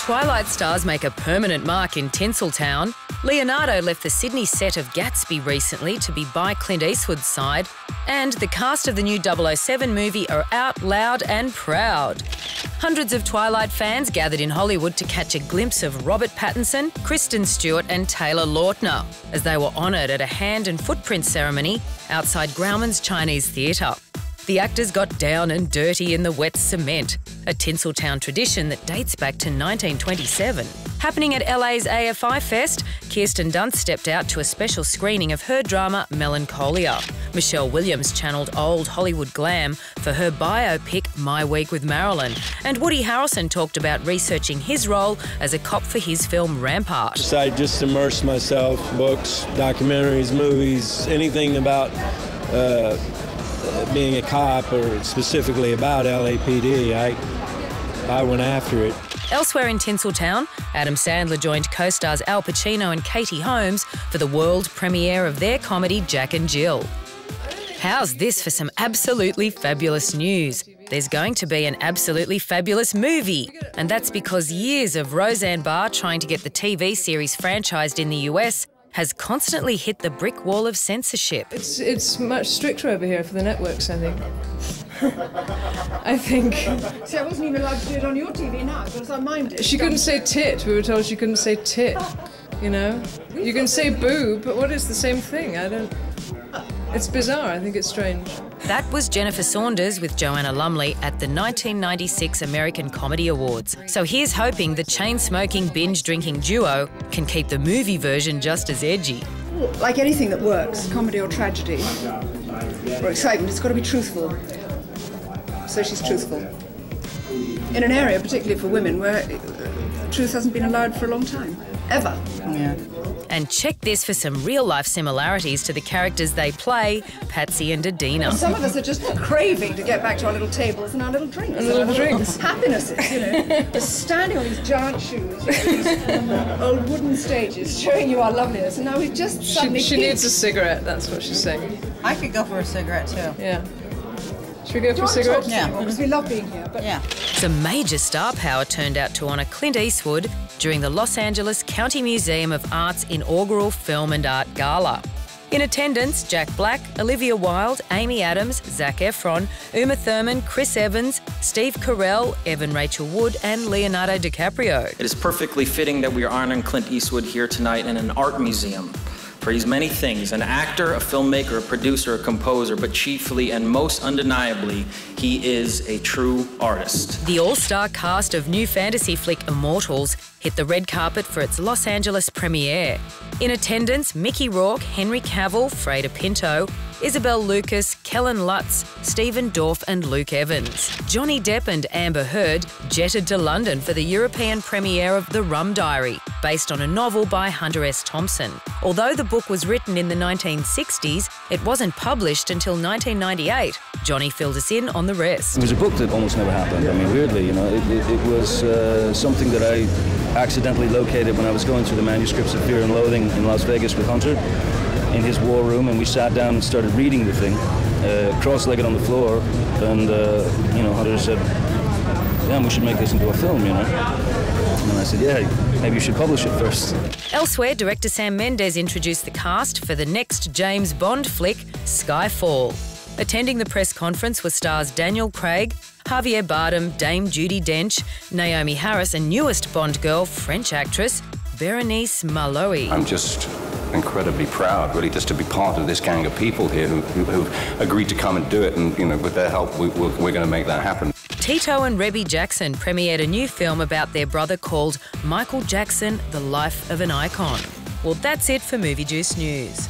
Twilight stars make a permanent mark in Tinseltown. Leonardo left the Sydney set of Gatsby recently to be by Clint Eastwood's side, and the cast of the new 007 movie are out loud and proud. Hundreds of Twilight fans gathered in Hollywood to catch a glimpse of Robert Pattinson, Kristen Stewart and Taylor Lautner as they were honoured at a hand and footprint ceremony outside Grauman's Chinese Theatre. The actors got down and dirty in the wet cement, a Tinseltown tradition that dates back to 1927. Happening at LA's AFI Fest, Kirsten Dunst stepped out to a special screening of her drama Melancholia. Michelle Williams channelled old Hollywood glam for her biopic My Week with Marilyn. And Woody Harrelson talked about researching his role as a cop for his film Rampart. So I just immersed myself, books, documentaries, movies, anything about being a cop or specifically about LAPD. I went after it. Elsewhere in Tinseltown, Adam Sandler joined co-stars Al Pacino and Katie Holmes for the world premiere of their comedy Jack and Jill. How's this for some absolutely fabulous news? There's going to be an absolutely fabulous movie, and that's because years of Roseanne Barr trying to get the TV series franchised in the US has constantly hit the brick wall of censorship. It's much stricter over here for the networks, I think. I think. See, I wasn't even allowed to do it on your TV now because I minded. She couldn't say tit. We were told she couldn't say tit. You know, you can say boob, but what is the same thing? I don't. It's bizarre. I think it's strange. That was Jennifer Saunders with Joanna Lumley at the 1996 American Comedy Awards. So here's hoping the chain-smoking, binge-drinking duo can keep the movie version just as edgy. Like anything that works, comedy or tragedy or excitement, it's got to be truthful. So she's truthful. In an area, particularly for women, where truth hasn't been allowed for a long time. Ever. Yeah. And check this for some real-life similarities to the characters they play, Patsy and Adina. Some of us are just craving to get back to our little tables and our little drinks. And little drinks. Happinesses, you know. Just standing on these giant shoes, these old wooden stages, showing you our loveliness, and now we've just suddenly... She needs a cigarette, that's what she's saying. I could go for a cigarette, too. Yeah. Should we go for a cigarette? Yeah. Because we love being here, but... Yeah. Some major star power turned out to honour Clint Eastwood during the Los Angeles County Museum of Art's inaugural Film and Art Gala. In attendance, Jack Black, Olivia Wilde, Amy Adams, Zac Efron, Uma Thurman, Chris Evans, Steve Carell, Evan Rachel Wood and Leonardo DiCaprio. It is perfectly fitting that we are honouring Clint Eastwood here tonight in an art museum. For he's many things, an actor, a filmmaker, a producer, a composer, but chiefly and most undeniably, he is a true artist. The all-star cast of new fantasy flick Immortals hit the red carpet for its Los Angeles premiere. In attendance, Mickey Rourke, Henry Cavill, Freda Pinto, Isabel Lucas, Kellen Lutz, Stephen Dorff and Luke Evans. Johnny Depp and Amber Heard jetted to London for the European premiere of The Rum Diary, based on a novel by Hunter S. Thompson. Although the book was written in the 1960s, it wasn't published until 1998. Johnny filled us in on the rest. It was a book that almost never happened. I mean, weirdly, you know, it was something that I accidentally located when I was going through the manuscripts of Fear and Loathing in Las Vegas with Hunter in his war room, and we sat down and started reading the thing, cross-legged on the floor, and, you know, Hunter said, yeah, we should make this into a film, you know. And I said, yeah, maybe you should publish it first. Elsewhere, director Sam Mendes introduced the cast for the next James Bond flick, Skyfall. Attending the press conference were stars Daniel Craig, Javier Bardem, Dame Judi Dench, Naomi Harris and newest Bond girl, French actress Berenice Malloy. I'm just incredibly proud, really, just to be part of this gang of people here who agreed to come and do it, and, you know, with their help, we're going to make that happen. Tito and Rebby Jackson premiered a new film about their brother called Michael Jackson, The Life of an Icon. Well, that's it for Movie Juice News.